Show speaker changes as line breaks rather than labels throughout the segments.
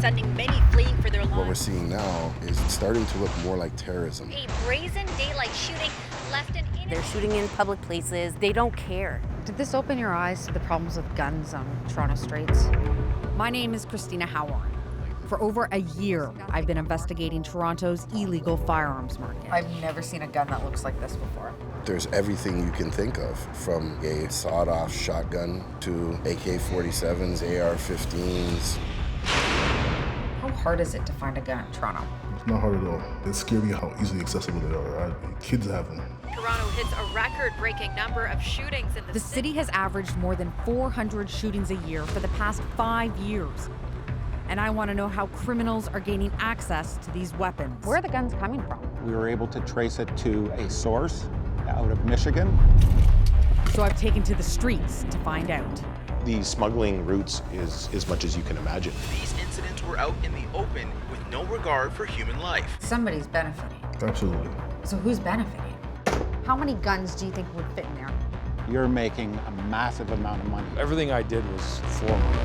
sending many fleeing for their lives.
What we're seeing now is starting to look more like terrorism.
A brazen daylight shooting left an innocent...
They're shooting in public places. They don't care.
Did this open your eyes to the problems with guns on Toronto streets?
My name is Cristina Howorun. For over a year, I've been investigating Toronto's illegal firearms market.
I've never seen a gun that looks like this before.
There's everything you can think of, from a sawed-off shotgun to AK-47s, AR-15s.
How hard is it to find a gun in Toronto?
It's not hard at all. It's scary how easily accessible they are. Kids have them.
Toronto hits a record-breaking number of shootings in
The city has averaged more than 400 shootings a year for the past 5 years. And I want to know how criminals are gaining access to these weapons.
Where are the guns coming from?
We were able to trace it to a source out of Michigan.
So I've taken to the streets to find out.
The smuggling routes is as much as you can imagine.
These incidents were out in the open with no regard for human life.
Somebody's benefiting.
Absolutely.
So who's benefiting? How many guns do you think would fit in there?
You're making a massive amount of money.
Everything I did was for money.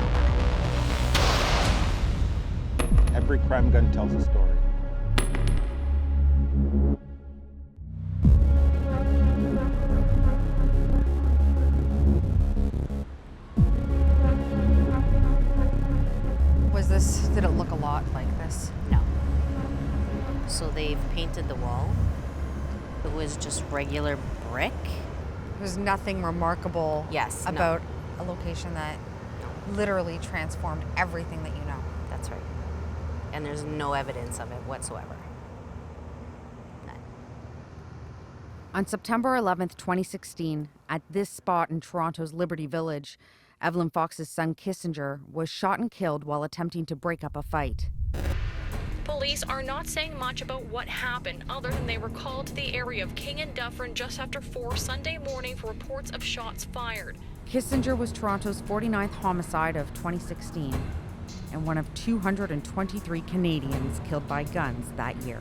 Every crime gun tells a story.
Did it look a lot like this?
No. So they've painted the wall. It was just regular brick.
There's nothing remarkable about a location that literally transformed everything that you know.
That's right. And there's no evidence of it whatsoever. None.
On September 11th, 2016, at this spot in Toronto's Liberty Village, Evelyn Fox's son Kissinger was shot and killed while attempting to break up a fight.
Police are not saying much about what happened other than they were called to the area of King and Dufferin just after 4 Sunday morning for reports of shots fired.
Kissinger was Toronto's 49th homicide of 2016 and one of 223 Canadians killed by guns that year.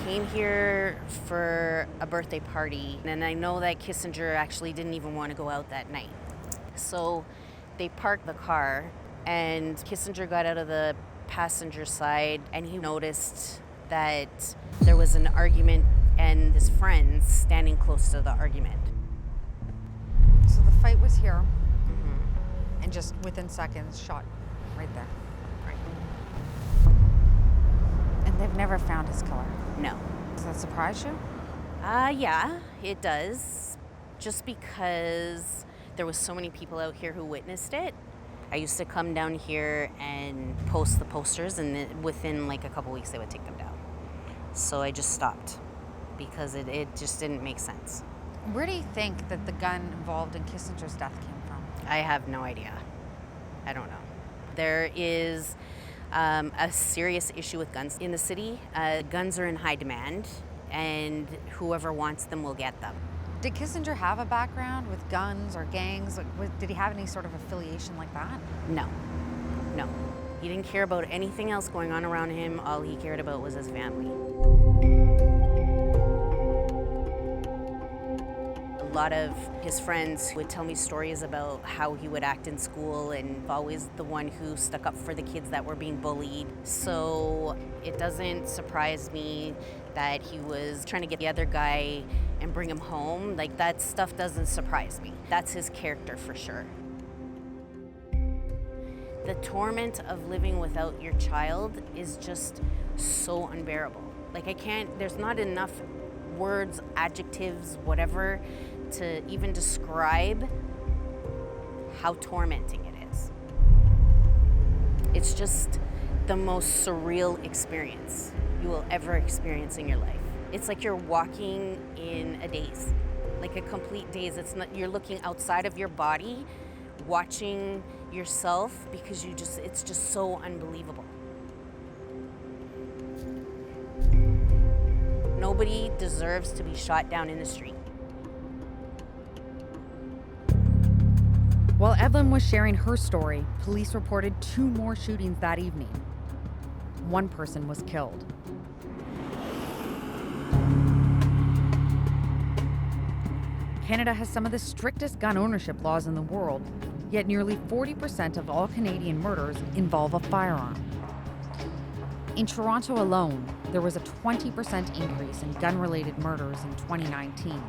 Came here for a birthday party, and I know that Kissinger actually didn't even want to go out that night. So they parked the car, and Kissinger got out of the passenger side, and he noticed that there was an argument and his friends standing close to the argument.
So the fight was here, and just within seconds, shot right there.
Right.
And they've never found his killer.
No.
Does that surprise you?
Yeah, it does. Just because there was so many people out here who witnessed it. I used to come down here and post the posters, and then within like a couple weeks they would take them down. So I just stopped because it just didn't make sense.
Where do you think that the gun involved in Kissinger's death came from?
I have no idea. I don't know. There is a serious issue with guns in the city. Guns are in high demand, and whoever wants them will get them.
Did Kissinger have a background with guns or gangs? Did he have any sort of affiliation like that?
No. He didn't care about anything else going on around him. All he cared about was his family. A lot of his friends would tell me stories about how he would act in school, and always the one who stuck up for the kids that were being bullied. So it doesn't surprise me that he was trying to get the other guy and bring him home. Like, that stuff doesn't surprise me. That's his character for sure. The torment of living without your child is just so unbearable. Like, there's not enough words, adjectives, whatever, to even describe how tormenting it is. It's just the most surreal experience you will ever experience in your life. It's like you're walking in a daze, like a complete daze. You're looking outside of your body, watching yourself, because it's just so unbelievable. Nobody deserves to be shot down in the street.
While Evelyn was sharing her story, police reported 2 more shootings that evening. 1 person was killed. Canada has some of the strictest gun ownership laws in the world, yet nearly 40% of all Canadian murders involve a firearm. In Toronto alone, there was a 20% increase in gun-related murders in 2019.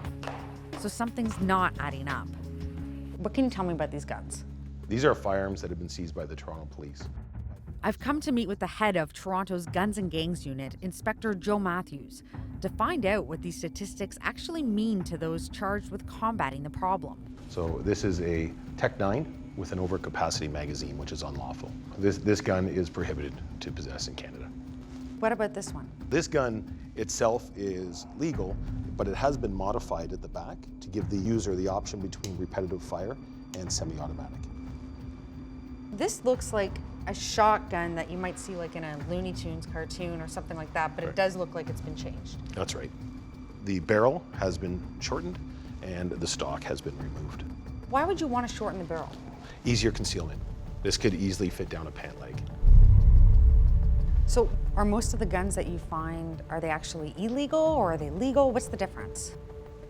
So something's not adding up.
What can you tell me about these guns?
These are firearms that have been seized by the Toronto Police.
I've come to meet with the head of Toronto's Guns and Gangs Unit, Inspector Joe Matthews, to find out what these statistics actually mean to those charged with combating the problem.
So this is a Tech 9 with an overcapacity magazine, which is unlawful. This gun is prohibited to possess in Canada.
What about this one?
This gun itself is legal, but it has been modified at the back to give the user the option between repetitive fire and semi-automatic.
This looks like a shotgun that you might see like in a Looney Tunes cartoon or something like that, but it does look like it's been changed.
That's right. The barrel has been shortened and the stock has been removed.
Why would you want to shorten the barrel?
Easier concealment. This could easily fit down a pant leg.
So are most of the guns that you find, are they actually illegal or are they legal? What's the difference?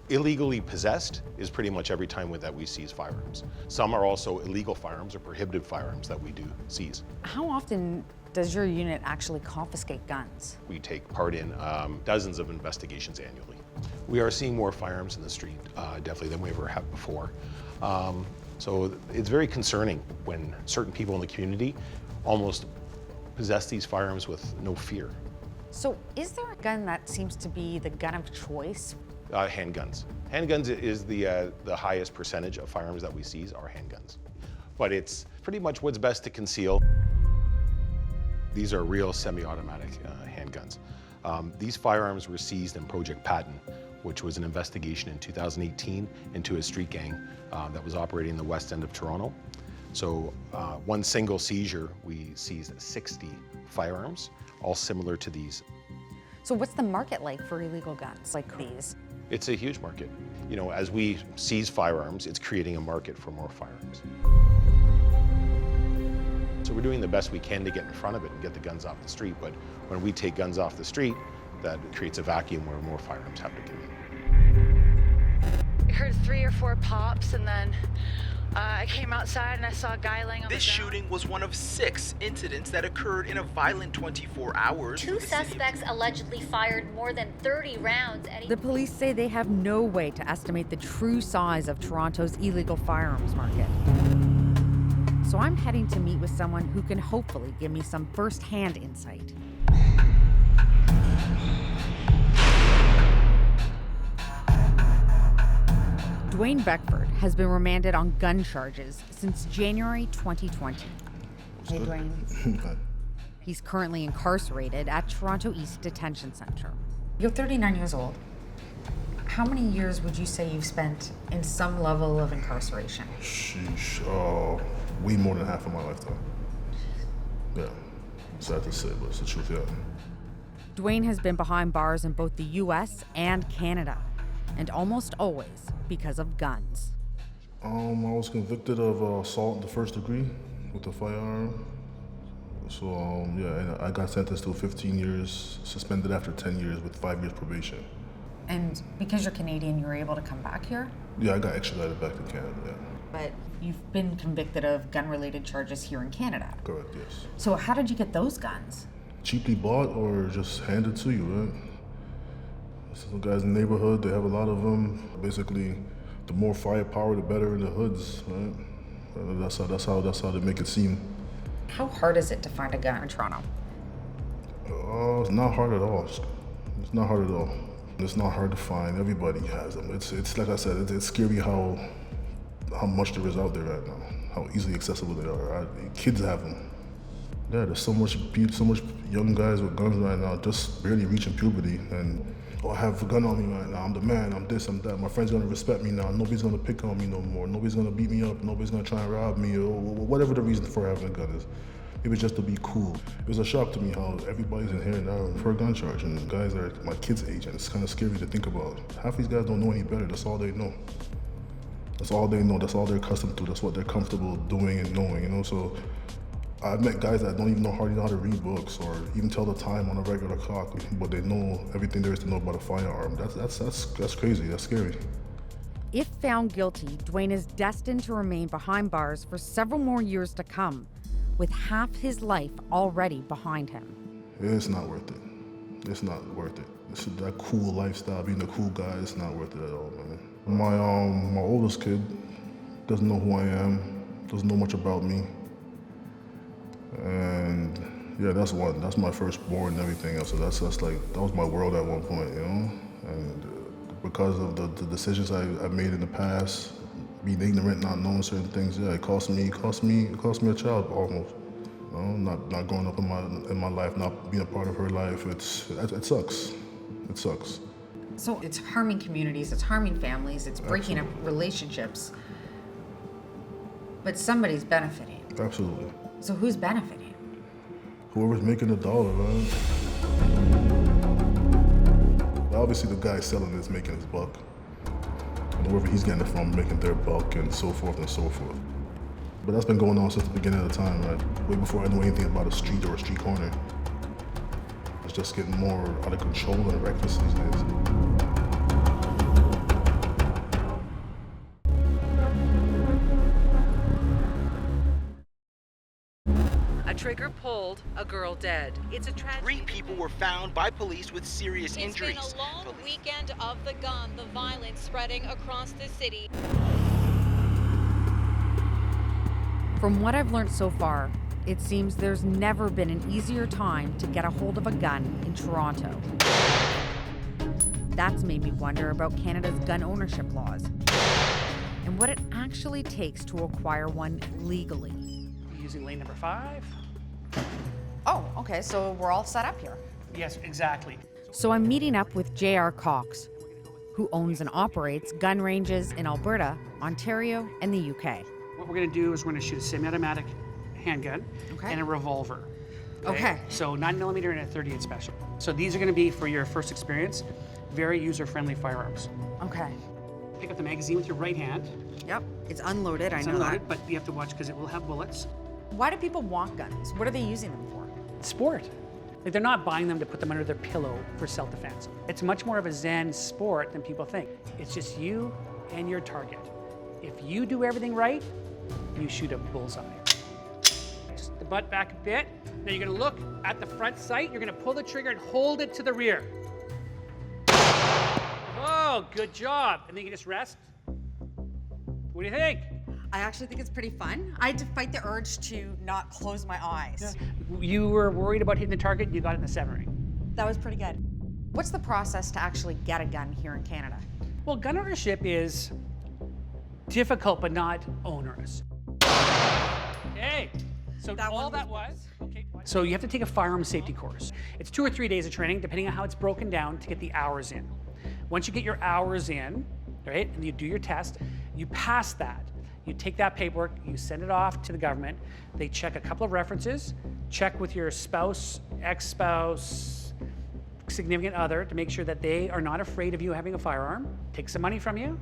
Illegally possessed is pretty much every time that we seize firearms. Some are also illegal firearms or prohibited firearms that we do seize.
How often does your unit actually confiscate guns?
We take part in dozens of investigations annually. We are seeing more firearms in the street, definitely than we ever have before. So it's very concerning when certain people in the community almost possess these firearms with no fear.
So is there a gun that seems to be the gun of choice?
Handguns. Handguns is the highest percentage of firearms that we seize are handguns. But it's pretty much what's best to conceal. These are real semi-automatic handguns. These firearms were seized in Project Patton, which was an investigation in 2018 into a street gang that was operating in the west end of Toronto. So one single seizure, we seized 60 firearms, all similar to these.
So what's the market like for illegal guns like these?
It's a huge market. You know, as we seize firearms, it's creating a market for more firearms. So we're doing the best we can to get in front of it and get the guns off the street, but when we take guns off the street, that creates a vacuum where more firearms have to come in.
I heard 3 or 4 pops, and then I came outside and I saw a guy laying on the ground.
This shooting was one of 6 incidents that occurred in a violent 24 hours.
2 suspects allegedly fired more than 30 rounds at
The police say they have no way to estimate the true size of Toronto's illegal firearms market. So I'm heading to meet with someone who can hopefully give me some first-hand insight. Dwayne Beckford has been remanded on gun charges since January 2020.
Hey, Dwayne.
He's currently incarcerated at Toronto East Detention Centre.
You're 39 years old. How many years would you say you've spent in some level of incarceration?
Sheesh, way more than half of my lifetime. Yeah, sad to say, but it's the truth, yeah.
Dwayne has been behind bars in both the US and Canada, and almost always because of guns.
I was convicted of assault in the first degree with a firearm. So, yeah, and I got sentenced to 15 years, suspended after 10 years with 5 years probation.
And because you're Canadian, you were able to come back here?
Yeah, I got extradited back to Canada, yeah.
But you've been convicted of gun-related charges here in Canada.
Correct, yes.
So how did you get those guns?
Cheaply bought or just handed to you, right? Some guys in the neighborhood, they have a lot of them. Basically, the more firepower, the better in the hoods, right? That's how they make it seem.
How hard is it to find a gun in Toronto?
It's not hard at all. It's not hard at all. It's not hard to find. Everybody has them. It's like I said, it's scary how much there is out there right now, how easily accessible they are. Kids have them. Yeah, there's so much young guys with guns right now just barely reaching puberty, and I have a gun on me right now. I'm the man. I'm this. I'm that. My friends gonna respect me now. Nobody's gonna pick on me no more. Nobody's gonna beat me up. Nobody's gonna try and rob me or whatever the reason for having a gun is. Maybe just to be cool. It was a shock to me how everybody's in here now for a gun charge, and guys are my kids' age, and it's kind of scary to think about. Half these guys don't know any better. That's all they know. That's all they know. That's all they're accustomed to. That's what they're comfortable doing and knowing. You know, so. I've met guys that don't even hardly know how to read books or even tell the time on a regular clock, but they know everything there is to know about a firearm. That's crazy. That's scary.
If found guilty, Dwayne is destined to remain behind bars for several more years to come, with half his life already behind him.
It's not worth it. It's not worth it. It's that cool lifestyle, being a cool guy, it's not worth it at all, man. My oldest kid doesn't know who I am, doesn't know much about me. And yeah, that's one. That's my firstborn and everything else. So that's like, that was my world at one point, And because of the decisions I made in the past, being ignorant, not knowing certain things, yeah, it cost me a child almost. Not growing up in my life, not being a part of her life. It sucks. It sucks.
So it's harming communities, it's harming families, it's breaking up relationships. But somebody's benefiting.
Absolutely.
So who's benefiting?
Whoever's making the dollar, man. Obviously the guy selling it is making his buck. And whoever he's getting it from, making their buck and so forth and so forth. But that's been going on since the beginning of the time, right? Way before I knew anything about a street or a street corner. It's just getting more out of control and reckless these days.
A trigger pulled, a girl dead. It's a tragedy.
3 people were found by police with serious injuries.
It's been a long weekend of the gun, the violence spreading across the city.
From what I've learned so far, it seems there's never been an easier time to get a hold of a gun in Toronto. That's made me wonder about Canada's gun ownership laws and what it actually takes to acquire one legally.
Using lane number 5.
Oh, okay, so we're all set up here.
Yes, exactly.
So I'm meeting up with J.R. Cox, who owns and operates gun ranges in Alberta, Ontario, and the UK.
What we're going to do is we're going to shoot a semi-automatic handgun and a revolver.
Okay.
So 9mm and a 38 special. So these are going to be, for your first experience, very user-friendly firearms.
Okay.
Pick up the magazine with your right hand.
Yep, it's unloaded,
It's
I know
unloaded,
that.
but you have to watch because it will have bullets.
Why do people want guns? What are they using them for?
Sport. Like, they're not buying them to put them under their pillow for self-defense. It's much more of a zen sport than people think. It's just you and your target. If you do everything right, you shoot a bullseye. Just the butt back a bit. Now you're gonna look at the front sight, you're gonna pull the trigger and hold it to the rear. Oh, good job. And then you can just rest. What do you think?
I actually think it's pretty fun. I had to fight the urge to not close my eyes.
You were worried about hitting the target, you got it in the 7 ring.
That was pretty good. What's the process to actually get a gun here in Canada?
Well, gun ownership is difficult but not onerous. Okay, so So you have to take a firearm safety course. It's 2 or 3 days of training, depending on how it's broken down, to get the hours in. Once you get your hours in, right, and you do your test, you pass that. You take that paperwork, you send it off to the government. They check a couple of references, check with your spouse, ex-spouse, significant other to make sure that they are not afraid of you having a firearm, take some money from you,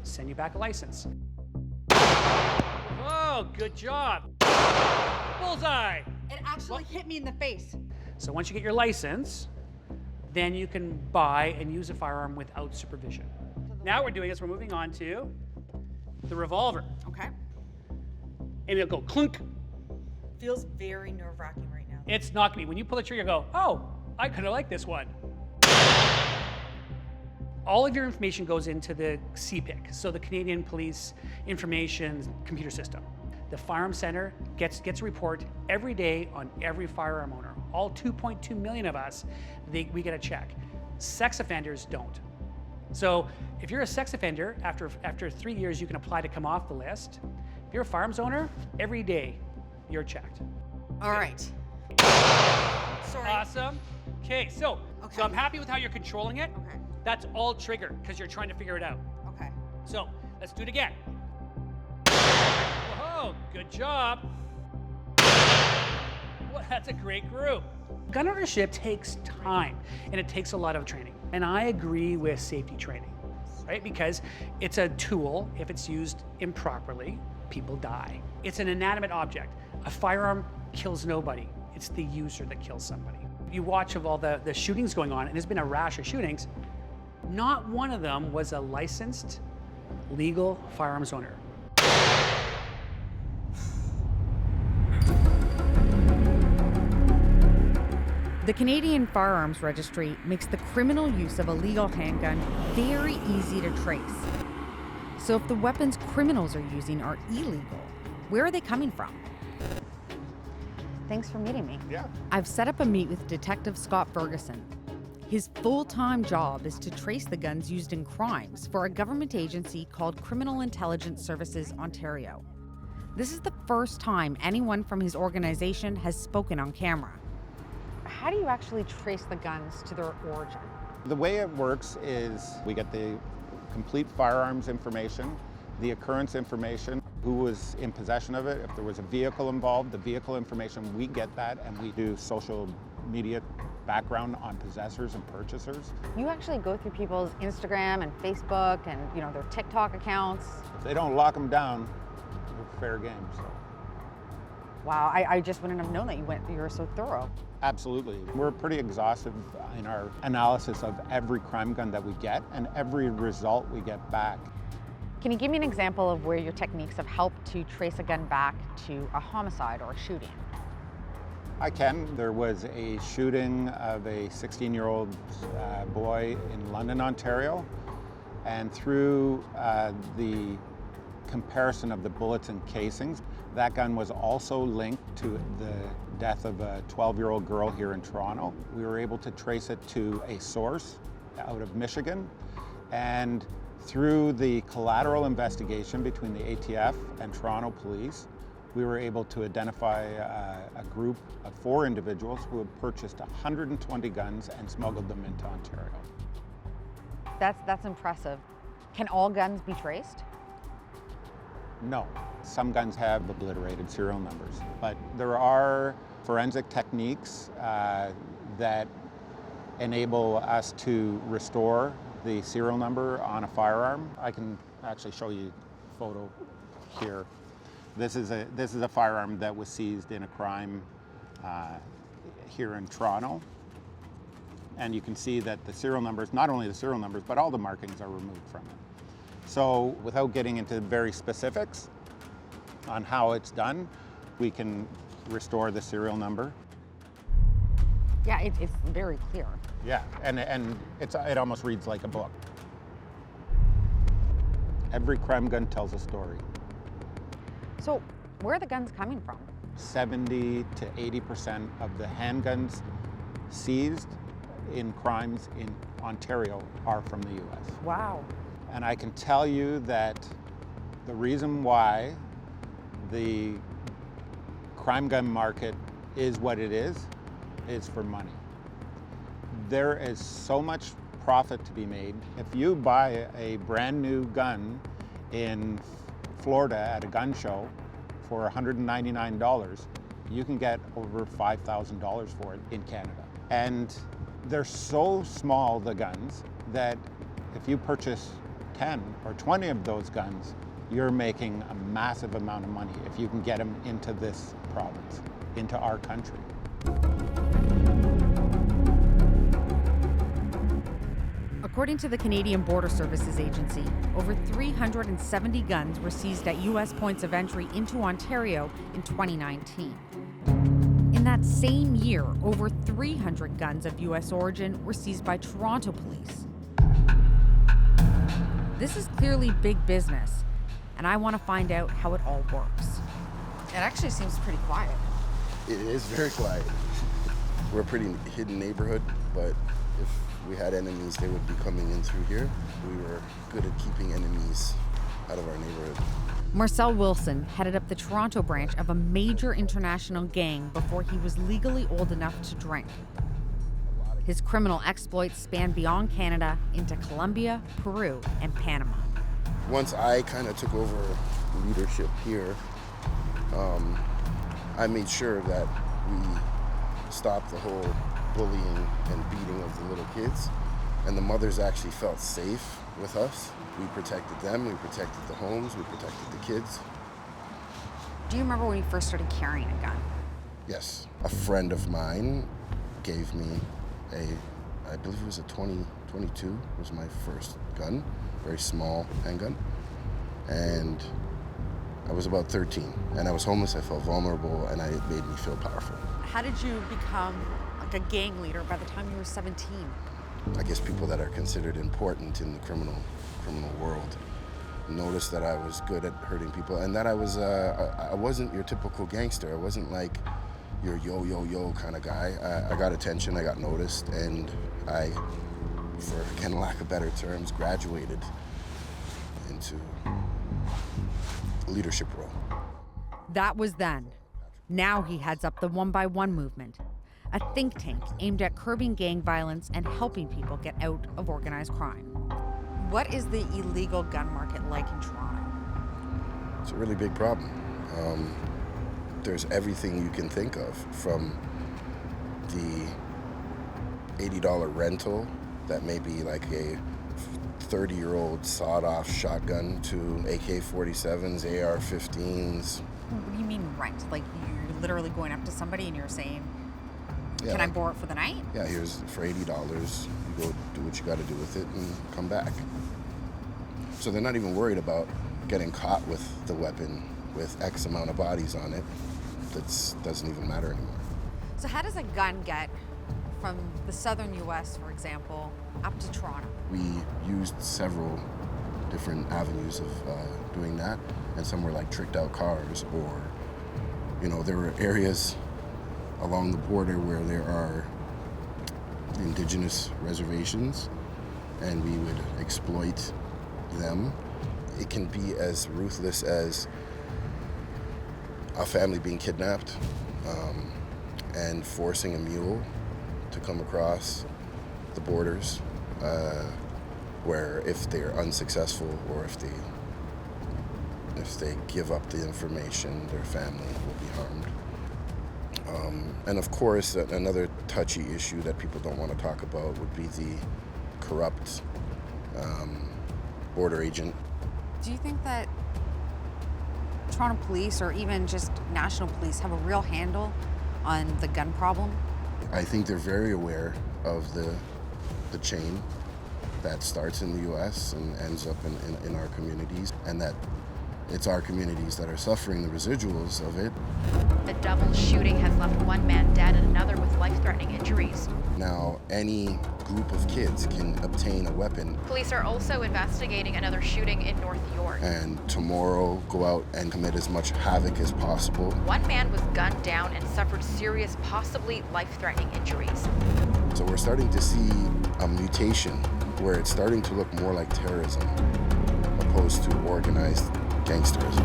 send you back a license. Oh, good job. Bullseye.
It actually hit me in the face.
So once you get your license, then you can buy and use a firearm without supervision. Now what we're doing is we're moving on to the revolver.
Okay.
And it'll go clunk.
Feels very nerve-wracking right now.
It's not gonna be. When you pull the trigger, go, oh, I kind of like this one. All of your information goes into the CPIC, so the Canadian Police Information Computer System. The Firearm Center gets a report every day on every firearm owner. All 2.2 million of us, we get a check. Sex offenders don't. So if you're a sex offender, after 3 years, you can apply to come off the list. If you're a firearms owner, every day you're checked.
All right. Sorry.
Awesome. Okay, so I'm happy with how you're controlling it.
Okay.
That's all trigger because you're trying to figure it out.
Okay.
So let's do it again. Whoa, good job. Well, that's a great group. Gun ownership takes time and it takes a lot of training. And I agree with safety training, right? Because it's a tool. If it's used improperly, people die. It's an inanimate object. A firearm kills nobody. It's the user that kills somebody. You watch of all the shootings going on, and there's been a rash of shootings. Not one of them was a licensed legal firearms owner.
The Canadian Firearms Registry makes the criminal use of a legal handgun very easy to trace. So if the weapons criminals are using are illegal, where are they coming from?
Thanks for meeting me.
Yeah.
I've set up a meet with Detective Scott Ferguson. His full-time job is to trace the guns used in crimes for a government agency called Criminal Intelligence Services Ontario. This is the first time anyone from his organization has spoken on camera.
How do you actually trace the guns to their origin?
The way it works is we get the complete firearms information, the occurrence information, who was in possession of it, if there was a vehicle involved, the vehicle information, we get that, and we do social media background on possessors and purchasers.
You actually go through people's Instagram and Facebook and their TikTok accounts.
If they don't lock them down, they're fair game. So.
Wow, I just wouldn't have known that you were so thorough.
Absolutely. We're pretty exhaustive in our analysis of every crime gun that we get and every result we get back.
Can you give me an example of where your techniques have helped to trace a gun back to a homicide or a shooting?
I can. There was a shooting of a 16-year-old boy in London, Ontario, and through the comparison of the bullets and casings, that gun was also linked to the death of a 12-year-old girl here in Toronto. We were able to trace it to a source out of Michigan, and through the collateral investigation between the ATF and Toronto Police, we were able to identify a group of 4 individuals who had purchased 120 guns and smuggled them into Ontario.
That's impressive. Can all guns be traced?
No. Some guns have obliterated serial numbers, but there are forensic techniques that enable us to restore the serial number on a firearm. I can actually show you a photo here. This is a firearm that was seized in a crime here in Toronto. And you can see that the serial numbers, not only the serial numbers, but all the markings are removed from it. So without getting into very specifics on how it's done, we can restore the serial number.
Yeah, it's very clear.
Yeah, and it almost reads like a book. Every crime gun tells a story.
So where are the guns coming from?
70 to 80% of the handguns seized in crimes in Ontario are from the US.
Wow.
And I can tell you that the reason why the crime gun market is what it is for money. There is so much profit to be made. If you buy a brand new gun in Florida at a gun show for $199, you can get over $5,000 for it in Canada. And they're so small, the guns, that if you purchase 10 or 20 of those guns, you're making a massive amount of money if you can get them into this province, into our country.
According to the Canadian Border Services Agency, over 370 guns were seized at U.S. points of entry into Ontario in 2019. In that same year, over 300 guns of U.S. origin were seized by Toronto police. This is clearly big business, and I want to find out how it all works.
It actually seems pretty quiet.
It is very quiet. We're a pretty hidden neighborhood, but if we had enemies, they would be coming in through here. We were good at keeping enemies out of our neighborhood.
Marcel Wilson headed up the Toronto branch of a major international gang before he was legally old enough to drink. His criminal exploits span beyond Canada into Colombia, Peru, and Panama.
Once I kind of took over leadership here, I made sure that we stopped the whole bullying and beating of the little kids, and the mothers actually felt safe with us. We protected them, we protected the homes, we protected the kids.
Do you remember when you first started carrying a gun?
Yes. A friend of mine gave me I believe it was a 2022 was my first gun, very small handgun. And I was about 13, and I was homeless. I felt vulnerable, and it made me feel powerful.
How did you become like a gang leader by the time you were 17?
I guess people that are considered important in the criminal world noticed that I was good at hurting people, and that I wasn't your typical gangster. I wasn't like your yo kind of guy. I got attention, I got noticed, and I, for again lack of better terms, graduated into a leadership role.
That was then. Now he heads up the 1x1 movement, a think tank aimed at curbing gang violence and helping people get out of organized crime.
What is the illegal gun market like in Toronto?
It's a really big problem. There's everything you can think of, from the $80 rental that may be like a 30-year-old sawed-off shotgun to AK-47s, AR-15s.
What do you mean rent? Like you're literally going up to somebody and you're saying,
Yeah,
can I borrow it for the night?
Yeah, here's for $80. You go do what you got to do with it and come back. So they're not even worried about getting caught with the weapon with X amount of bodies on it. That doesn't even matter anymore.
So how does a gun get from the southern U.S., for example, up to Toronto?
We used several different avenues of doing that, and some were like tricked out cars, or, you know, there were areas along the border where there are indigenous reservations, and we would exploit them. It can be as ruthless as a family being kidnapped and forcing a mule to come across the borders, where if they're unsuccessful or if they give up the information, their family will be harmed. And of course, another touchy issue that people don't want to talk about would be the corrupt border agent.
Do you think that Toronto police or even just national police have a real handle on the gun problem?
I think they're very aware of the chain that starts in the U.S. and ends up in our communities, and that it's our communities that are suffering the residuals of it.
The double shooting has left one man dead and another with life-threatening injuries.
Now, any group of kids can obtain a weapon.
Police are also investigating another shooting in North York.
And tomorrow go out and commit as much havoc as possible.
One man was gunned down and suffered serious, possibly life-threatening injuries.
So we're starting to see a mutation where it's starting to look more like terrorism opposed to organized gangsterism.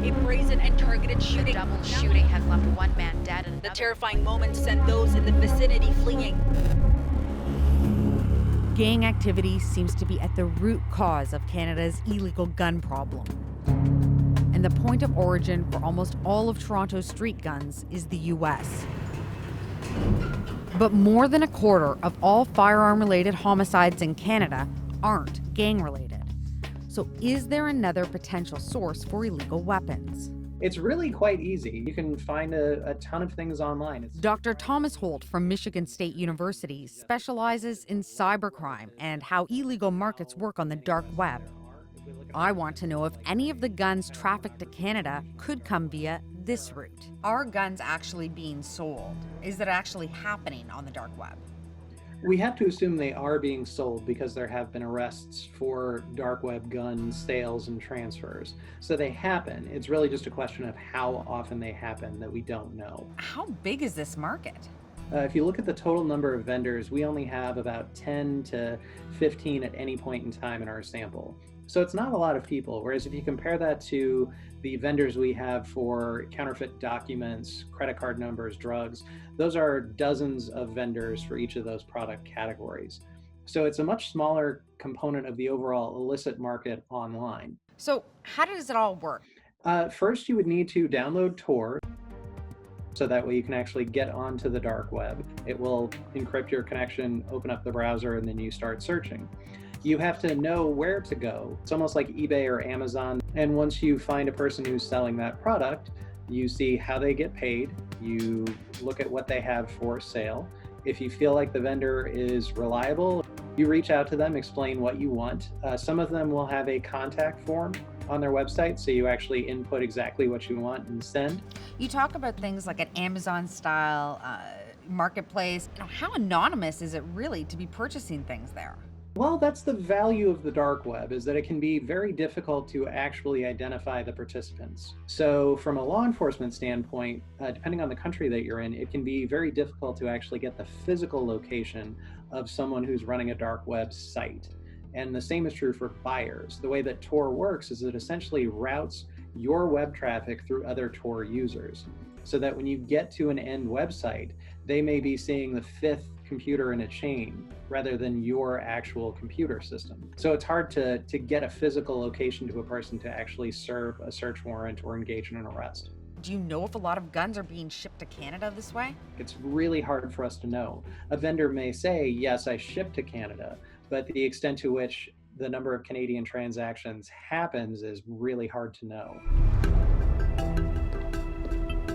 A brazen and targeted shooting.
The double shooting has left one man dead and another.
The terrifying moments sent those in the vicinity fleeing.
Gang activity seems to be at the root cause of Canada's illegal gun problem. And the point of origin for almost all of Toronto's street guns is the US. But more than a quarter of all firearm-related homicides in Canada aren't gang-related. So is there another potential source for illegal weapons?
It's really quite easy. You can find a ton of things online.
Dr. Thomas Holt from Michigan State University specializes in cybercrime and how illegal markets work on the dark web. I want to know if any of the guns trafficked to Canada could come via this route. Are guns actually being sold? Is it actually happening on the dark web?
We have to assume they are being sold because there have been arrests for dark web gun sales and transfers. So they happen. It's really just a question of how often they happen that we don't know.
How big is this market?
If you look at the total number of vendors, we only have about 10 to 15 at any point in time in our sample. So it's not a lot of people, whereas if you compare that to the vendors we have for counterfeit documents, credit card numbers, drugs, those are dozens of vendors for each of those product categories. So it's a much smaller component of the overall illicit market online.
So how does it all work?
First, you would need to download Tor, so that way you can actually get onto the dark web. It will encrypt your connection, open up the browser, and then you start searching. You have to know where to go. It's almost like eBay or Amazon. And once you find a person who's selling that product, you see how they get paid. You look at what they have for sale. If you feel like the vendor is reliable, You reach out to them, explain what you want. Some of them will have a contact form on their website, so you actually input exactly what you want and send.
You talk about things like an Amazon style marketplace. How anonymous is it really to be purchasing things there?
Well, that's the value of the dark web, is that it can be very difficult to actually identify the participants. So from a law enforcement standpoint, depending on the country that you're in, it can be very difficult to actually get the physical location of someone who's running a dark web site. And the same is true for buyers. The way that Tor works is it essentially routes your web traffic through other Tor users, so that when you get to an end website, they may be seeing the fifth computer in a chain rather than your actual computer system. So it's hard to get a physical location to a person to actually serve a search warrant or engage in an arrest.
Do you know if a lot of guns are being shipped to Canada this way?
It's really hard for us to know. A vendor may say, yes, I ship to Canada, but the extent to which the number of Canadian transactions happens is really hard to know.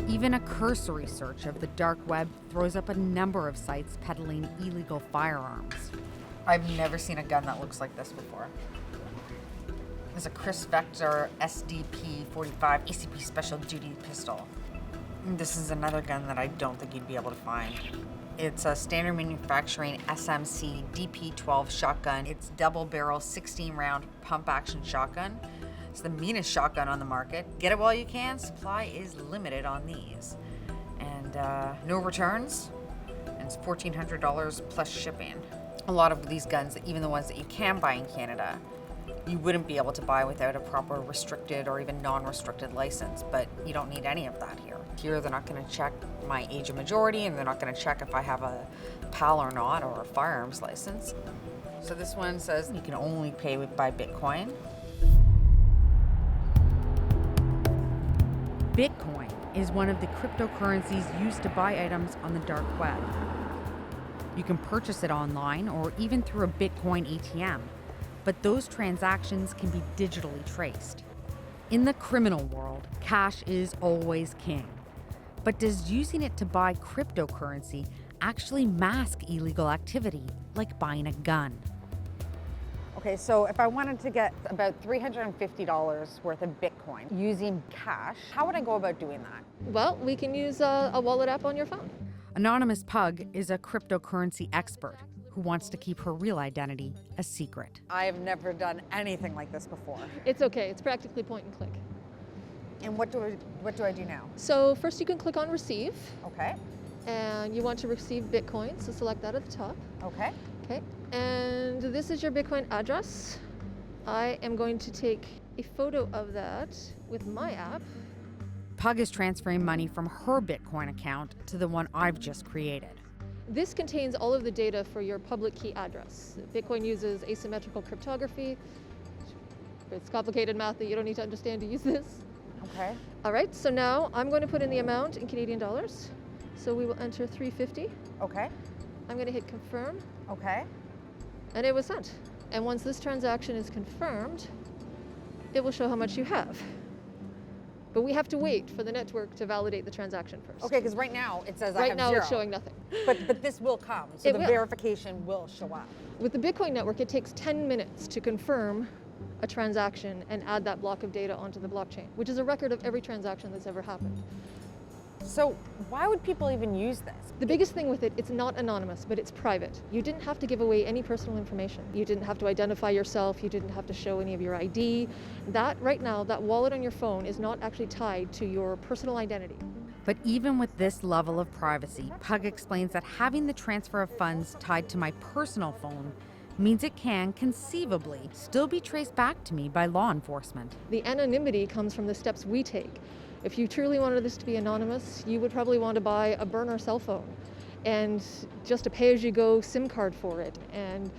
Even a cursory search of the dark web throws up a number of sites peddling illegal firearms. I've never seen a gun that looks like this before. There's a Chris Vector SDP 45 ACP Special Duty pistol. This is another gun that I don't think you'd be able to find. It's a standard manufacturing SMC DP12 shotgun. It's double barrel 16 round pump action shotgun. It's the meanest shotgun on the market. Get it while you can. Supply is limited on these. And no returns. And it's $1,400 plus shipping. A lot of these guns, even the ones that you can buy in Canada, you wouldn't be able to buy without a proper restricted or even non-restricted license, but you don't need any of that here. Here, they're not gonna check my age of majority, and they're not gonna check if I have a PAL or not, or a firearms license. So this one says you can only pay by Bitcoin. Bitcoin is one of the cryptocurrencies used to buy items on the dark web. You can purchase it online or even through a Bitcoin ATM, but those transactions can be digitally traced. In the criminal world, cash is always king. But does using it to buy cryptocurrency actually mask illegal activity, like buying a gun?
Okay, so if I wanted to get about $350 worth of Bitcoin using cash, how would I go about doing that?
Well, we can use a wallet app on your phone.
Anonymous Pug is a cryptocurrency expert who wants to keep her real identity a secret.
I have never done anything like this before.
It's okay, it's practically point and click.
And what do I do now?
So first you can click on receive.
Okay.
And you want to receive Bitcoin, so select that at the top.
Okay.
Okay, and this is your Bitcoin address. I am going to take a photo of that with my app.
Pug is transferring money from her Bitcoin account to the one I've just created.
This contains all of the data for your public key address. Bitcoin uses asymmetrical cryptography. It's complicated math that you don't need to understand to use this.
Okay.
All right, so now I'm going to put in the amount in Canadian dollars. So we will enter $350.
Okay.
I'm going to hit confirm.
Okay.
And it was sent. And once this transaction is confirmed, it will show how much you have. But we have to wait for the network to validate the transaction first.
Okay, because right now it says I have
Right now
zero.
It's showing nothing.
But this will come, so
It
the
will.
verification will show up.
With the Bitcoin network, it takes 10 minutes to confirm a transaction and add that block of data onto the blockchain, which is a record of every transaction that's ever happened.
So why would people even use this?
The biggest thing with it, it's not anonymous, but it's private. You didn't have to give away any personal information. You didn't have to identify yourself. You didn't have to show any of your ID. That right now, that wallet on your phone is not actually tied to your personal identity.
But even with this level of privacy, Pug explains that having the transfer of funds tied to my personal phone means it can conceivably still be traced back to me by law enforcement.
The anonymity comes from the steps we take. If you truly wanted this to be anonymous, you would probably want to buy a burner cell phone and just a pay-as-you-go SIM card for it, and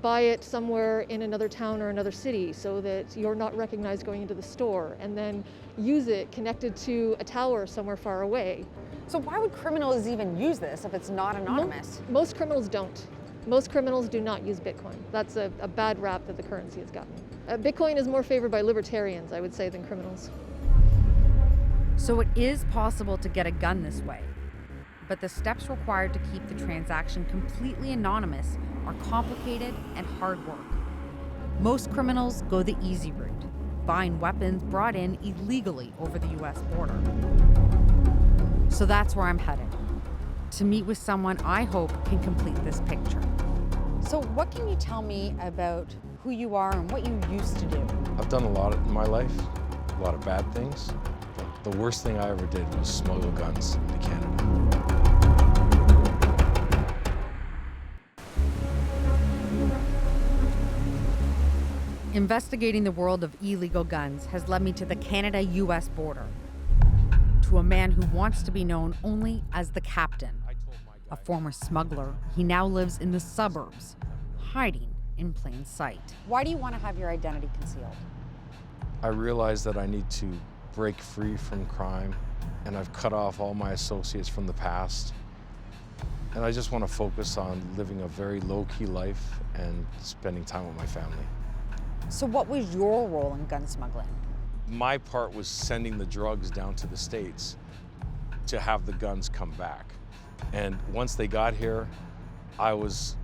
buy it somewhere in another town or another city so that you're not recognized going into the store, and then use it connected to a tower somewhere far away.
So why would criminals even use this if it's not anonymous?
Most criminals don't. Most criminals do not use Bitcoin. That's a bad rap that the currency has gotten. Bitcoin is more favored by libertarians, I would say, than criminals.
So it is possible to get a gun this way, but the steps required to keep the transaction completely anonymous are complicated and hard work. Most criminals go the easy route, buying weapons brought in illegally over the US border. So that's where I'm headed, to meet with someone I hope can complete this picture.
So what can you tell me about who you are and what you used to do?
I've done a lot in my life, a lot of bad things. But the worst thing I ever did was smuggle guns into Canada.
Investigating the world of illegal guns has led me to the Canada-US border, to a man who wants to be known only as the Captain. A former smuggler, he now lives in the suburbs, hiding in plain sight.
Why do you want to have your identity concealed?
I realized that I need to break free from crime, and I've cut off all my associates from the past. And I just want to focus on living a very low-key life and spending time with my family.
So what was your role in gun smuggling?
My part was sending the drugs down to the States to have the guns come back. And once they got here, I was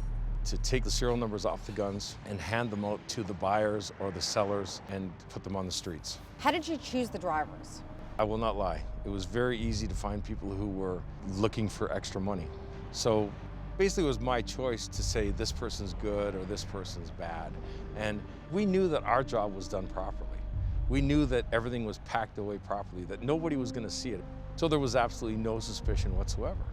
to take the serial numbers off the guns and hand them out to the buyers or the sellers and put them on the streets.
How did you choose the drivers?
I will not lie. It was very easy to find people who were looking for extra money. So basically it was my choice to say this person's good or this person's bad. And we knew that our job was done properly. We knew that everything was packed away properly, that nobody was going to see it. So there was absolutely no suspicion whatsoever.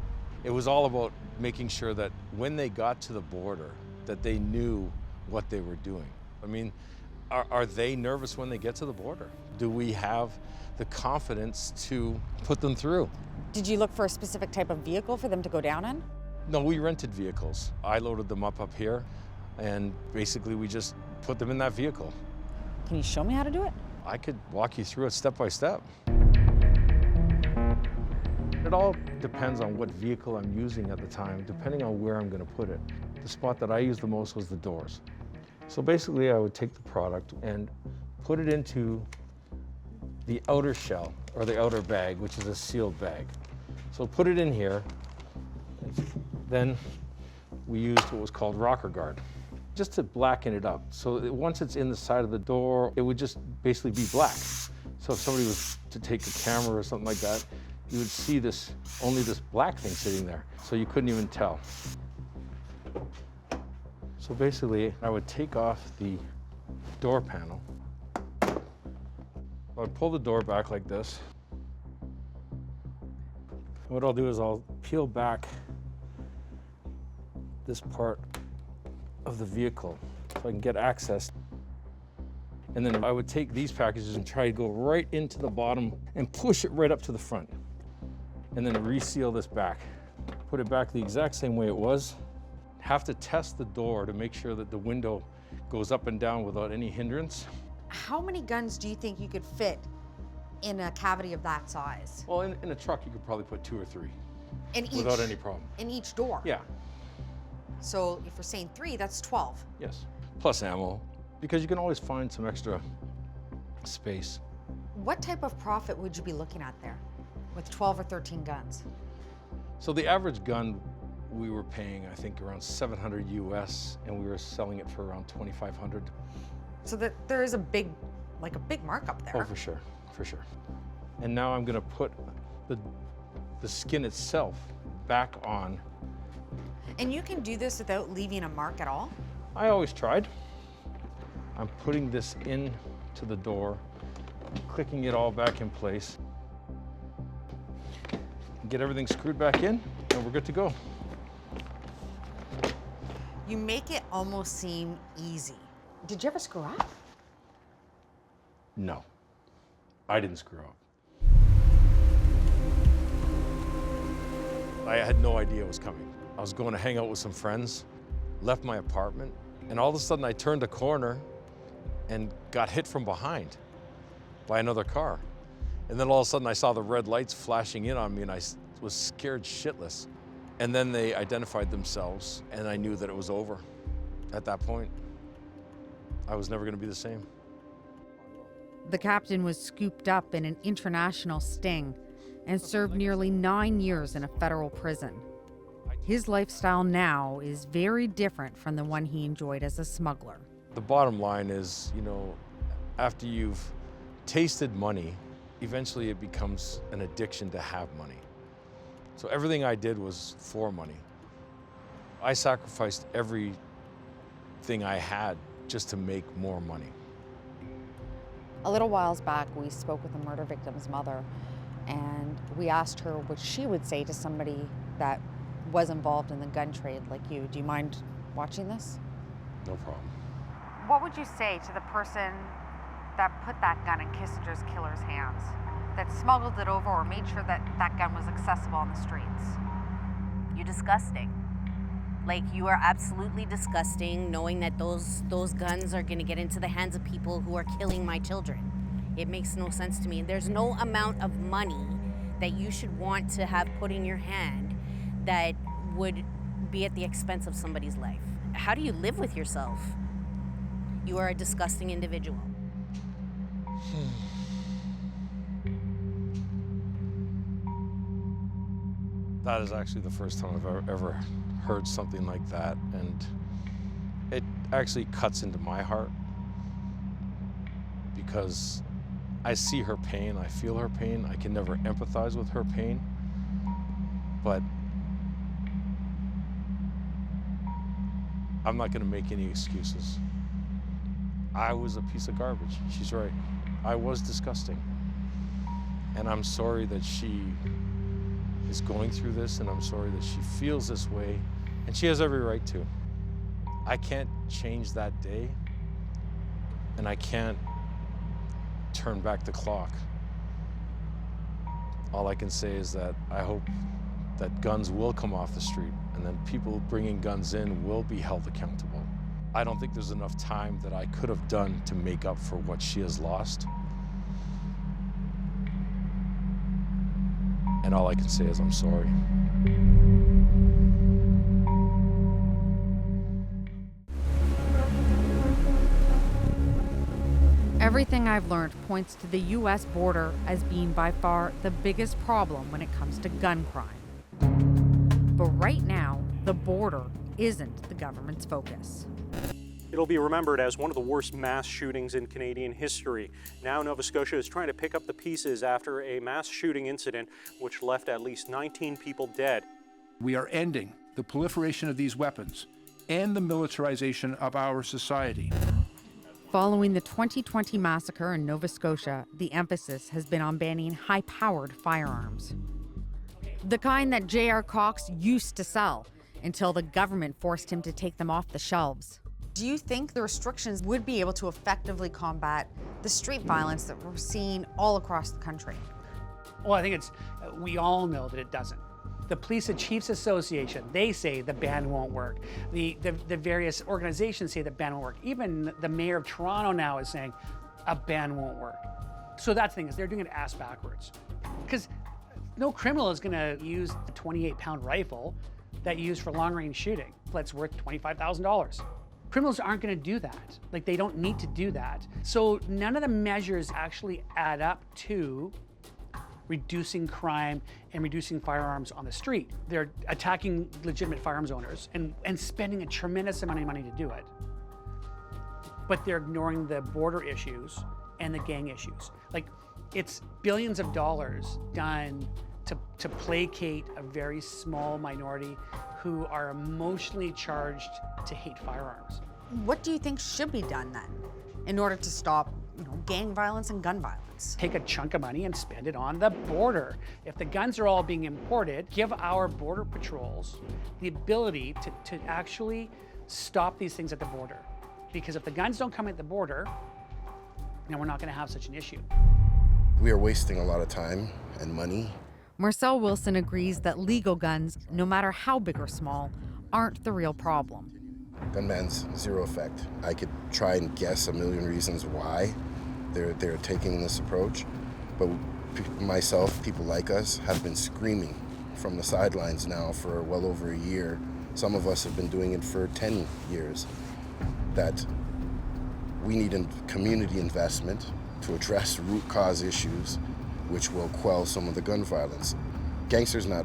It was all about making sure that when they got to the border, that they knew what they were doing. I mean, are they nervous when they get to the border? Do we have the confidence to put them through?
Did you look for a specific type of vehicle for them to go down in?
No, we rented vehicles. I loaded them up here, and basically we just put them in that vehicle.
Can you show me how to do it?
I could walk you through it step by step. It all depends on what vehicle I'm using at the time, depending on where I'm going to put it. The spot that I used the most was the doors. So basically I would take the product and put it into the outer shell, or the outer bag, which is a sealed bag. So put it in here, then we used what was called rocker guard, just to blacken it up. So once it's in the side of the door, it would just basically be black. So if somebody was to take a camera or something like that, you would see this, only this black thing sitting there. So you couldn't even tell. So basically, I would take off the door panel. I'd pull the door back like this. What I'll do is I'll peel back this part of the vehicle so I can get access. And then I would take these packages and try to go right into the bottom and push it right up to the front. And then reseal this back. Put it back the exact same way it was. Have to test the door to make sure that the window goes up and down without any hindrance.
How many guns do you think you could fit in a cavity of that size?
Well, in a truck, you could probably put 2 or 3
without
any problem.
In each door?
Yeah.
So if we're saying 3, that's 12.
Yes. Plus ammo, because you can always find some extra space.
What type of profit would you be looking at there with 12 or 13 guns?
So the average gun we were paying, I think, around $700 US, and we were selling it for around $2,500.
So that there is a big markup there.
Oh, for sure, for sure. And now I'm gonna put the skin itself back on.
And you can do this without leaving a mark at all?
I always tried. I'm putting this in to the door, clicking it all back in place. Get everything screwed back in, and we're good to go.
You make it almost seem easy. Did you ever screw up?
No, I didn't screw up. I had no idea it was coming. I was going to hang out with some friends, left my apartment, and all of a sudden I turned a corner and got hit from behind by another car. And then all of a sudden I saw the red lights flashing in on me, and I was scared shitless. And then they identified themselves, and I knew that it was over. At that point, I was never gonna be the same.
The captain was scooped up in an international sting and served nearly 9 years in a federal prison. his lifestyle now is very different from the one he enjoyed as a smuggler.
The bottom line is, after you've tasted money, eventually it becomes an addiction to have money. So everything I did was for money. I sacrificed everything I had just to make more money.
A little whiles back, we spoke with a murder victim's mother, and we asked her what she would say to somebody that was involved in the gun trade like you. Do you mind watching this?
No problem.
What would you say to the person that put that gun in Kissinger's killer's hands, that smuggled it over or made sure that that gun was accessible on the streets?
You're disgusting. Like, you are absolutely disgusting knowing that those guns are gonna get into the hands of people who are killing my children. It makes no sense to me. There's no amount of money that you should want to have put in your hand that would be at the expense of somebody's life. How do you live with yourself? You are a disgusting individual.
That is actually the first time I've ever heard something like that, and it actually cuts into my heart because I see her pain, I feel her pain, I can never empathize with her pain, but I'm not gonna make any excuses. I was a piece of garbage, she's right. I was disgusting. And I'm sorry that she is going through this, and I'm sorry that she feels this way, and she has every right to. I can't change that day, and I can't turn back the clock. All I can say is that I hope that guns will come off the street, and then people bringing guns in will be held accountable. I don't think there's enough time that I could have done to make up for what she has lost. And all I can say is I'm sorry.
Everything I've learned points to the U.S. border as being by far the biggest problem when it comes to gun crime. But right now, the border isn't the government's focus.
It'll be remembered as one of the worst mass shootings in Canadian history. Now Nova Scotia is trying to pick up the pieces after a mass shooting incident which left at least 19 people dead.
We are ending the proliferation of these weapons and the militarization of our society.
Following the 2020 massacre in Nova Scotia, the emphasis has been on banning high-powered firearms. The kind that J.R. Cox used to sell until the government forced him to take them off the shelves.
Do you think the restrictions would be able to effectively combat the street violence that we're seeing all across the country?
Well, I think we all know that it doesn't. The Police and Chiefs Association, they say the ban won't work. The various organizations say the ban won't work. Even the mayor of Toronto now is saying a ban won't work. So that's the thing, is they're doing it ass backwards. Because no criminal is gonna use the 28-pound rifle that you use for long-range shooting that's worth $25,000. Criminals aren't gonna do that. Like, they don't need to do that. So none of the measures actually add up to reducing crime and reducing firearms on the street. They're attacking legitimate firearms owners and spending a tremendous amount of money to do it. But they're ignoring the border issues and the gang issues. Like, it's billions of dollars done to placate a very small minority who are emotionally charged to hate firearms.
What do you think should be done then in order to stop, gang violence and gun violence?
Take a chunk of money and spend it on the border. If the guns are all being imported, give our border patrols the ability to actually stop these things at the border. Because if the guns don't come at the border, then we're not going to have such an issue.
We are wasting a lot of time and money.
Marcel Wilson agrees that legal guns, no matter how big or small, aren't the real problem.
Gun bans, zero effect. I could try and guess a million reasons why they're taking this approach, but myself, people like us, have been screaming from the sidelines now for well over a year. Some of us have been doing it for 10 years, that we need community investment to address root cause issues which will quell some of the gun violence. Gangsters not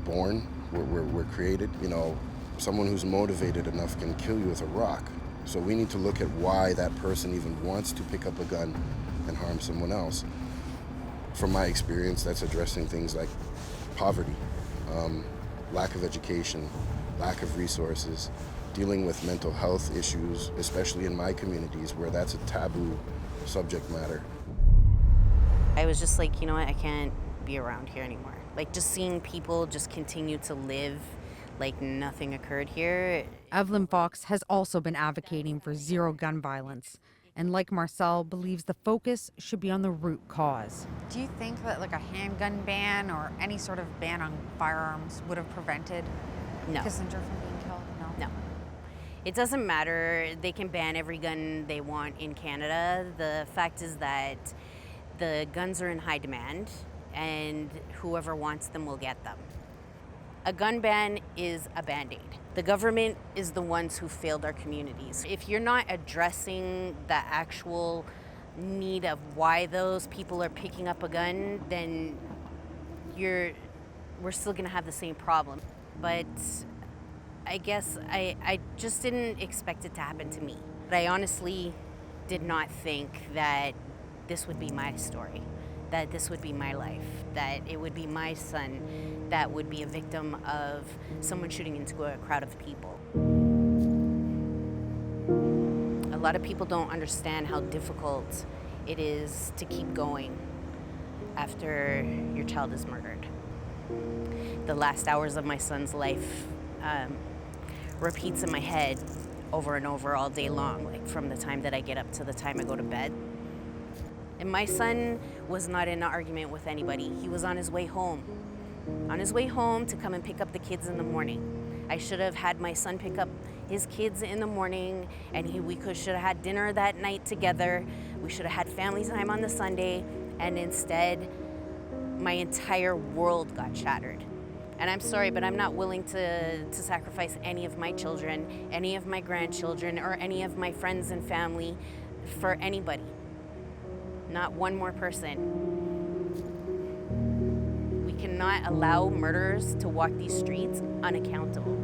born, we're created. You know, someone who's motivated enough can kill you with a rock. So we need to look at why that person even wants to pick up a gun and harm someone else. From my experience, that's addressing things like poverty, lack of education, lack of resources, dealing with mental health issues, especially in my communities where that's a taboo subject matter.
I was just like, you know what, I can't be around here anymore. Like, just seeing people just continue to live like nothing occurred here.
Evelyn Fox has also been advocating for zero gun violence, and like Marcel, believes the focus should be on the root cause.
Do you think that like a handgun ban or any sort of ban on firearms would have prevented Kissinger from being killed?
No. It doesn't matter. They can ban every gun they want in Canada. The fact is that the guns are in high demand, and whoever wants them will get them. A gun ban is a Band-Aid. The government is the ones who failed our communities. If you're not addressing the actual need of why those people are picking up a gun, then we're still gonna have the same problem. But I guess I just didn't expect it to happen to me. But I honestly did not think that this would be my story, that this would be my life, that it would be my son that would be a victim of someone shooting into a crowd of people. A lot of people don't understand how difficult it is to keep going after your child is murdered. The last hours of my son's life repeats in my head over and over all day long, like from the time that I get up to the time I go to bed. And my son was not in an argument with anybody. He was on his way home. On his way home to come and pick up the kids in the morning. I should have had my son pick up his kids in the morning, and we should have had dinner that night together. We should have had family time on the Sunday, and instead, my entire world got shattered. And I'm sorry, but I'm not willing to sacrifice any of my children, any of my grandchildren, or any of my friends and family for anybody. Not one more person. We cannot allow murderers to walk these streets unaccountable.